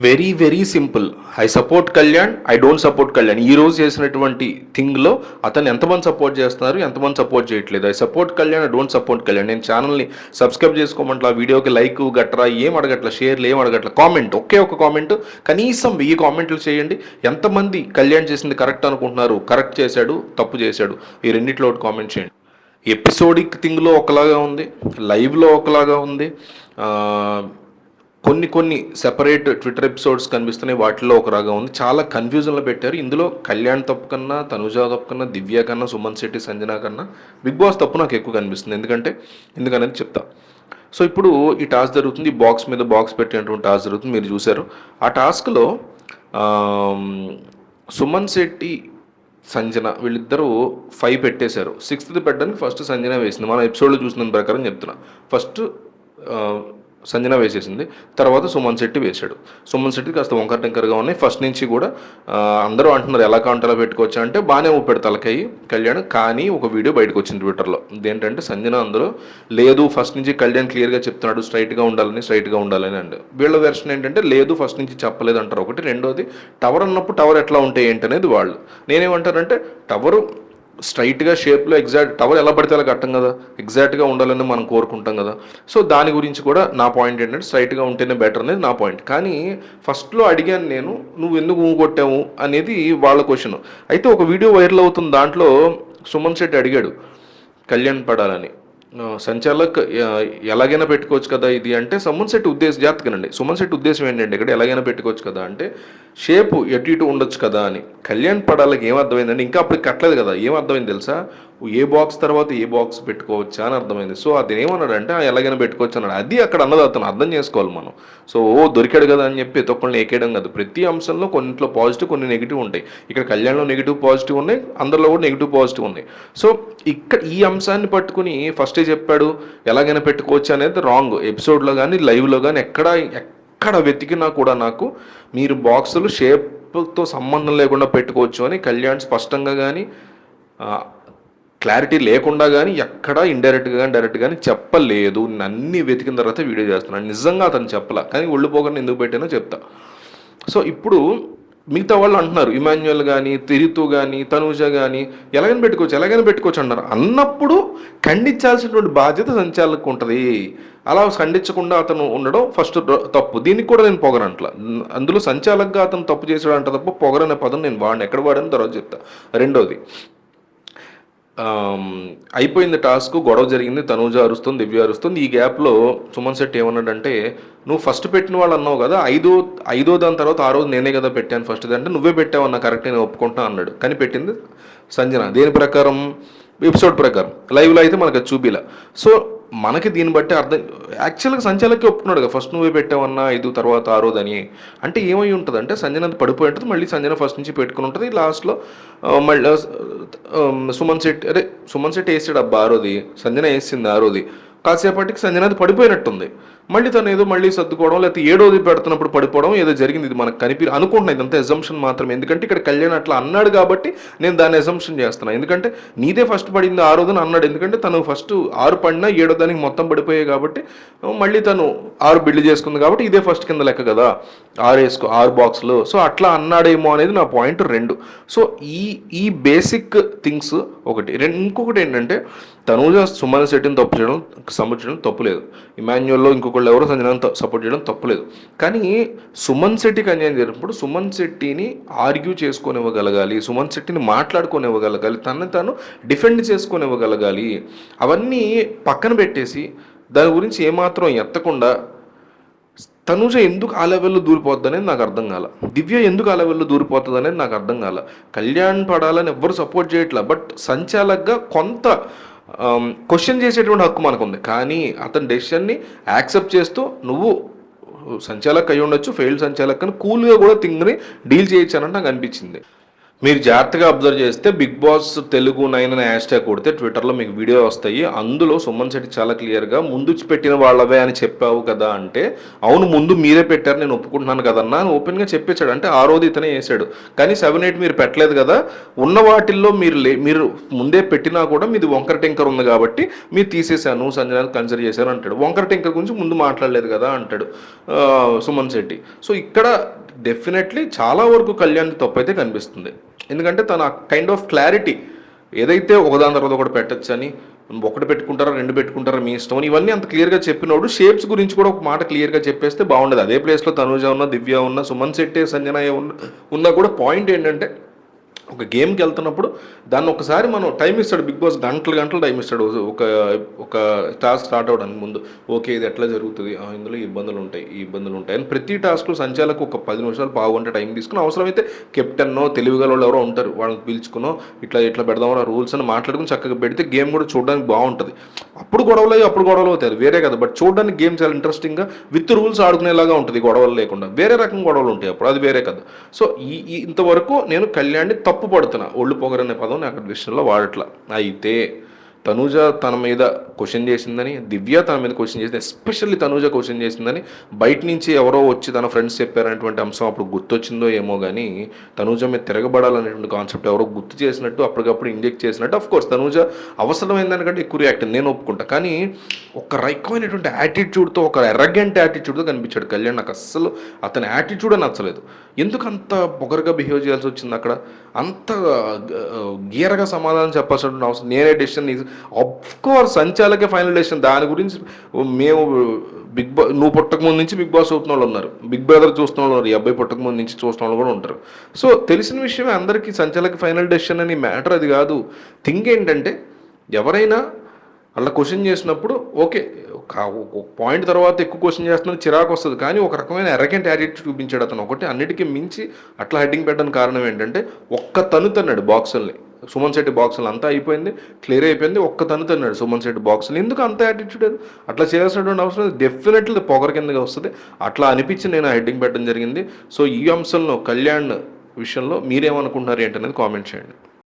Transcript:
Very very simple. I support Kalyan, I don't support Kalyan. ఈ రోజు చేసినటువంటి థింగ్లో అతను ఎంతమంది సపోర్ట్ చేస్తున్నారు, ఎంతమంది సపోర్ట్ చేయట్లేదు. I support Kalyan, I don't support Kalyan. నేను ఛానల్ని సబ్స్క్రైబ్ చేసుకోమంటా, వీడియోకి లైక్ గట్రా ఏం అడగట్ల, షేర్లు ఏం అడగట్ల, కామెంట్ ఒకే ఒక కామెంట్ కనీసం 1000 కామెంట్లు చేయండి. ఎంతమంది కళ్యాణ్ చేసింది కరెక్ట్ అనుకుంటున్నారు, కరెక్ట్ చేశాడు, తప్పు చేశాడు, ఈ రెండిట్లో ఒకటి కామెంట్ చేయండి. ఎపిసోడిక్ థింగ్లో ఒకలాగా ఉంది, లైవ్లో ఒకలాగా ఉంది, కొన్ని సెపరేట్ ట్విట్టర్ ఎపిసోడ్స్ కనిపిస్తున్నాయి, వాటిలో ఒకలాగా ఉంది. చాలా కన్ఫ్యూజన్లో పెట్టారు. ఇందులో కళ్యాణ్ తప్పు కన్నా, తనుజ తప్పు కన్నా, దివ్య కన్నా, సుమన్ శెట్టి, సంజన కన్నా బిగ్ బాస్ తప్పు నాకు ఎక్కువ కనిపిస్తుంది. ఎందుకనేది చెప్తా. సో ఇప్పుడు ఈ టాస్క్ జరుగుతుంది, బాక్స్ మీద బాక్స్ పెట్టినటువంటి టాస్క్ జరుగుతుంది, మీరు చూశారు. ఆ టాస్క్లో సుమన్ శెట్టి, సంజన వీళ్ళిద్దరూ 5 పెట్టేశారు. 6th పెట్టడానికి ఫస్ట్ సంజన వేసింది. మన ఎపిసోడ్లో చూసిన ప్రకారం చెప్తున్నా. ఫస్ట్ సంజన వేసేసింది, తర్వాత సుమన్ శెట్టి వేశాడు. సుమన్ శెట్టి కాస్త వంకర టింకర్గా ఉన్నాయి. ఫస్ట్ నుంచి కూడా అందరూ అంటున్నారు ఎలా కాంటలో పెట్టుకోవచ్చా అంటే బాగానే ఊపాడు తలకాయి కళ్యాణ్. కానీ ఒక వీడియో బయటకు వచ్చింది ట్విట్టర్లో, ఇదేంటంటే సంజన అందులో లేదు ఫస్ట్ నుంచి కళ్యాణ్ క్లియర్గా చెప్తున్నాడు స్ట్రైట్గా ఉండాలని అండ్ వీళ్ళ వెర్షన్ ఏంటంటే లేదు ఫస్ట్ నుంచి చెప్పలేదు అంటారు ఒకటి. రెండోది టవర్ అన్నప్పుడు టవర్ ఎట్లా ఉంటే ఏంటనేది వాళ్ళు. నేనేమంటారంటే టవరు స్ట్రైట్గా షేప్లో ఎగ్జాక్ట్ టవర్ ఎలా పడితే అలా కట్టం కదా, ఎగ్జాక్ట్గా ఉండాలని మనం కోరుకుంటాం కదా. సో దాని గురించి కూడా నా పాయింట్ ఏంటంటే స్ట్రైట్గా ఉంటేనే బెటర్ అనేది నా పాయింట్. కానీ ఫస్ట్లో అడిగాను నేను, నువ్వు ఎందుకు కొట్టావు అనేది వాళ్ళ క్వశ్చన్. అయితే ఒక వీడియో వైరల్ అవుతుంది, దాంట్లో సుమన్ శెట్టి అడిగాడు కళ్యాణ్ పడాలని, సంచాలక్ ఎలాగైనా పెట్టుకోవచ్చు కదా ఇది అంటే, సుమన్ శెట్టి జాగ్రత్తగానండి, సుమన్ శెట్టి ఉద్దేశం ఏంటంటే ఇక్కడ ఎలాగైనా పెట్టుకోవచ్చు కదా అంటే షేపు ఇటు ఉండొచ్చు కదా అని. కళ్యాణ్ పడాలకి ఏమర్థమైందంటే ఇంకా అప్పుడు కట్టలేదు కదా, ఏమర్థమైంది తెలుసా, ఏ బాక్స్ తర్వాత ఏ బాక్స్ పెట్టుకోవచ్చా అని అర్థమైంది. సో అది ఏమన్నాడంటే ఎలాగైనా పెట్టుకోవచ్చు అన్నాడు. అది అక్కడ అన్నది అతను అర్థం చేసుకోవాలి మనం. సో దొరికాడు కదా అని చెప్పి తొక్కల్ని ఏకేయడం కాదు. ప్రతి అంశంలో కొన్నింటిలో పాజిటివ్, కొన్ని నెగిటివ్ ఉంటాయి. ఇక్కడ కళ్యాణ్లో నెగిటివ్ పాజిటివ్ ఉన్నాయి, అందరిలో కూడా నెగిటివ్ పాజిటివ్ ఉన్నాయి. సో ఇక్కడ ఈ అంశాన్ని పట్టుకుని ఫస్టే చెప్పాడు ఎలాగైనా పెట్టుకోవచ్చు అనేది రాంగ్. ఎపిసోడ్లో కానీ లైవ్లో కానీ ఎక్కడ వెతికినా కూడా నాకు మీరు బాక్సులు షేప్తో సంబంధం లేకుండా పెట్టుకోవచ్చు అని కళ్యాణ్ స్పష్టంగా కానీ క్లారిటీ లేకుండా కానీ ఎక్కడా ఇండైరెక్ట్గా కానీ డైరెక్ట్గా కానీ చెప్పలేదు. అన్నీ వెతికిన తర్వాత వీడియో చేస్తున్నాను. నిజంగా అతను చెప్పలే, కానీ ఒళ్ళు పోగని ఎందుకు పెట్టానో చెప్తా. సో ఇప్పుడు మిగతా వాళ్ళు అంటున్నారు, ఇమాన్యుయల్ కానీ, తిరితు కానీ, తనూజ కానీ ఎలాగైనా పెట్టుకోవచ్చు అన్నారు. అన్నప్పుడు ఖండించాల్సినటువంటి బాధ్యత సంచాలకు ఉంటుంది. అలా ఖండించకుండా అతను ఉండడం ఫస్ట్ తప్పు. దీనికి కూడా నేను పొగరంట్ల, అందులో సంచాలకుగా అతను తప్పు చేసాడు అంట తప్ప పొగరనే పదం నేను వాడిని ఎక్కడ వాడని తర్వాత చెప్తా. రెండోది, అయిపోయింది టాస్క్, గొడవ జరిగింది, తనూజ అరుస్తుంది, దివ్య అరుస్తుంది. ఈ గ్యాప్లో సుమన్ శెట్టి ఏమన్నాడంటే, నువ్వు ఫస్ట్ పెట్టిన వాళ్ళు అన్నావు కదా, ఐదో దాని తర్వాత 6 నేనే కదా పెట్టాను ఫస్ట్ అంటే నువ్వే పెట్టావన్నా కరెక్ట్ నేను ఒప్పుకుంటున్నా అన్నాడు. కానీ పెట్టింది సంజన. దేని ప్రకారం? ఎపిసోడ్ ప్రకారం. లైవ్లో అయితే మనకు అది చూపిలా. సో మనకి దీన్ని బట్టి అర్థం, యాక్చువల్గా సంచాలకే ఒప్పుకున్నాడు కదా ఫస్ట్ నువ్వే పెట్టావన్నా 5 తర్వాత 6 అని. అంటే ఏమై ఉంటుంది అంటే సంజన పడిపోయి ఉంటుంది, మళ్ళీ సంజన ఫస్ట్ నుంచి పెట్టుకుని ఉంటుంది. లాస్ట్లో మళ్ళీ సుమన్ శెట్టి వేసాడు అబ్బా 6ది, సంజన వేసింది 6ది. కాసేపటికి సంజన అది పడిపోయినట్టుంది, మళ్ళీ తను ఏదో మళ్ళీ సర్దుకోవడం, లేకపోతే 7ది పెడుతున్నప్పుడు పడిపోవడం ఏదో జరిగింది. ఇది మనకు అనుకుంటున్నా, ఇదంతా ఎజంప్షన్ మాత్రమే. ఎందుకంటే ఇక్కడ కళ్యాణ్ అట్లా అన్నాడు కాబట్టి నేను దాన్ని ఎజంప్షన్ చేస్తున్నాను. ఎందుకంటే నీదే ఫస్ట్ పడింది 6దని అన్నాడు, ఎందుకంటే తను ఫస్ట్ 6 పడినా 7వ దానికి మొత్తం పడిపోయాయి కాబట్టి మళ్ళీ తను 6 బిల్డ్ చేసుకుంది కాబట్టి ఇదే ఫస్ట్ కింద లెక్క కదా, 6 బాక్స్లు. సో అట్లా అన్నాడేమో అనేది నా పాయింట్ 2. సో ఈ బేసిక్ థింగ్స్ ఒకటి. ఇంకొకటి ఏంటంటే తనూజ సుమన్ శెట్టిని సపోర్ట్ చేయడం తప్పులేదు, ఇమాన్యుయల్లో ఇంకొకళ్ళు ఎవరో సంజనాన్ని సపోర్ట్ చేయడం తప్పులేదు. కానీ సుమన్ శెట్టికి అన్యాయం జరిగినప్పుడు సుమన్ శెట్టిని ఆర్గ్యూ చేసుకొనివ్వగలగాలి, సుమన్ శెట్టిని మాట్లాడుకొనివ్వగలగాలి, తను డిఫెండ్ చేసుకొనివ్వగలగాలి. అవన్నీ పక్కన పెట్టేసి దాని గురించి ఏమాత్రం ఎత్తకుండా తనూజ ఎందుకు ఆ లెవెల్లో దూరిపోద్ది అనేది నాకు అర్థం కాల, దివ్య ఎందుకు ఆ లెవెల్లో దూరిపోతుంది అనేది నాకు అర్థం కాల. కళ్యాణ్ పడాలని ఎవ్వరు సపోర్ట్ చేయట్లా, బట్ సంచాలకుగా కొంత క్వశ్చన్ చేసేటువంటి హక్కు మనకు ఉంది. కానీ అతని డెసిషన్ని యాక్సెప్ట్ చేస్తూ నువ్వు సంచాలక్ అయి ఉండొచ్చు, ఫెయిల్డ్ సంచాలక్ అని కూల్గా కూడా థింగ్ని డీల్ చేయొచ్చు అని నాకు అనిపించింది. మీరు జాగ్రత్తగా అబ్జర్వ్ చేస్తే బిగ్ బాస్ తెలుగు 9 అని హ్యాష్ ట్యాగ్ కొడితే ట్విట్టర్లో మీకు వీడియో వస్తాయి. అందులో సుమన్ శెట్టి చాలా క్లియర్గా ముందు పెట్టిన వాళ్ళవే అని చెప్పావు కదా అంటే, అవును ముందు మీరే పెట్టారు నేను ఒప్పుకుంటున్నాను కదన్నా అని ఓపెన్గా చెప్పేశాడు. అంటే ఆ రోజు ఇతనే వేసాడు. కానీ 7-8 మీరు పెట్టలేదు కదా, ఉన్న వాటిల్లో మీరు ముందే పెట్టినా కూడా మీది వంకర టింకర్ ఉంది కాబట్టి మీరు తీసేశాను, సంజన కన్సిడర్ చేశాను అంటాడు. వంకర టింకర్ గురించి ముందు మాట్లాడలేదు కదా అంటాడు సుమన్ శెట్టి. సో ఇక్కడ డెఫినెట్లీ చాలా వరకు కళ్యాణ్ తప్పు అయితే కనిపిస్తుంది. ఎందుకంటే తన కైండ్ ఆఫ్ క్లారిటీ ఏదైతే ఒకదాని తర్వాత ఒకటి పెట్టచ్చు అని, ఒకటి పెట్టుకుంటారా 2 పెట్టుకుంటారా మీ ఇష్టం అని ఇవన్నీ అంత క్లియర్గా చెప్పినోడు షేప్స్ గురించి కూడా ఒక మాట క్లియర్గా చెప్పేస్తే బాగుండదు. అదే ప్లేస్లో తనూజ ఉన్న, దివ్య ఉన్న, సుమన్ శెట్టి, సంజన ఉన్నా కూడా పాయింట్ ఏంటంటే ఒక గేమ్కి వెళ్తున్నప్పుడు దాన్ని ఒకసారి మనం టైం ఇస్తాడు బిగ్ బాస్, గంటలు టైం ఇస్తాడు ఒక టాస్క్ స్టార్ట్ అవ్వడానికి ముందు. ఓకే ఇది ఎట్లా జరుగుతుంది, ఇందులో ఈ ఇబ్బందులు ఉంటాయి అని ప్రతి టాస్క్లో సంచాలకు ఒక 10 నిమిషాలు పావుగంట టైం తీసుకుని అవసరమైతే కెప్టెన్నో తెలివిగల వాళ్ళు ఎవరో ఉంటారు వాళ్ళని పిలుచుకునో ఇట్లా పెడదాం రూల్స్ అని మాట్లాడుకుని చక్కగా పెడితే గేమ్ కూడా చూడడానికి బాగుంటుంది. అప్పుడు గొడవలు అవుతాయి, వేరే కదా. బట్ చూడడానికి గేమ్ చాలా ఇంట్రెస్టింగ్గా విత్ రూల్స్ ఆడుకునేలాగా ఉంటుంది, గొడవలు లేకుండా. వేరే రకం గొడవలు ఉంటాయి అప్పుడు, అది వేరే కదా. సో ఇంతవరకు నేను కళ్యాణ్ని తప్పు పడుతున్నా, ఒళ్ళు పొగరనే పదం నేను అక్కడ విషయంలో వాడట్లా. అయితే తనూజ తన మీద క్వశ్చన్ చేసిందని, దివ్య తన మీద క్వశ్చన్ చేసింది, ఎస్పెషల్లీ తనూజ క్వశ్చన్ చేసిందని బయట నుంచి ఎవరో వచ్చి తన ఫ్రెండ్స్ చెప్పారనేటువంటి అంశం అప్పుడు గుర్తొచ్చిందో ఏమో కానీ, తనూజ మీద తిరగబడాలనేటువంటి కాన్సెప్ట్ ఎవరో గుర్తు చేసినట్టు అప్పటికప్పుడు ఇంజెక్ట్ చేసినట్టు. అఫ్ కోర్స్ తనూజ అవసరమైన దానికంటే ఎక్కువ రియాక్ట్ నేను ఒప్పుకుంటా. కానీ ఒక రకమైనటువంటి యాటిట్యూడ్తో, ఒక ఎర్రగెంట్ యాటిట్యూడ్తో కనిపించాడు కళ్యాణ్. నాకు అస్సలు అతని యాటిట్యూడే నచ్చలేదు. ఎందుకు అంత పొగరుగా బిహేవ్ చేయాల్సి వచ్చింది అక్కడ, అంత గీరగా సమాధానం చెప్పాల్సిన అవసరం. నేనే డెసిషన్, ఆఫ్కోర్స్ సంచాలకే ఫైనల్ డెసిషన్. దాని గురించి మేము నువ్వు పుట్టక ముందు నుంచి బిగ్ బాస్ చూస్తున్న వాళ్ళు ఉన్నారు, బిగ్ బ్రదర్ చూస్తున్న వాళ్ళు ఉన్నారు, ఈ అబ్బాయి పుట్టక ముందు నుంచి చూస్తున్న వాళ్ళు కూడా ఉంటారు. సో తెలిసిన విషయమే అందరికీ సంచాలకి ఫైనల్ డెసిషన్ అని మ్యాటర్ అది కాదు. థింగ్ ఏంటంటే ఎవరైనా అలా క్వశ్చన్ చేసినప్పుడు ఓకే పాయింట్ తర్వాత ఎక్కువ క్వశ్చన్ చేస్తున్నది చిరాకు వస్తుంది, కానీ ఒక రకమైన ఎరగెంట్ యాటిట్యూడ్ చూపించాడు అతను. ఒకటి అన్నిటికీ మించి అట్లా హెడ్డింగ్ పెట్టడానికి కారణం ఏంటంటే ఒక్క తన్నాడు బాక్సుల్ని, సుమన్ శెట్టి బాక్సులు అంతా అయిపోయింది, క్లియర్ అయిపోయింది, ఒక్క తన్నాడు సుమన్ శెట్టి బాక్సులు. ఎందుకు అంత యాటిట్యూడ్, అట్లా చేయాల్సినటువంటి అవసరం డెఫినెట్లీ పొగర కిందగా వస్తుంది. అట్లా అనిపించి నేను హెడ్డింగ్ పెట్టడం జరిగింది. సో ఈ అంశంలో కళ్యాణ్ విషయంలో మీరేమనుకుంటున్నారు ఏంటనేది కామెంట్ చేయండి.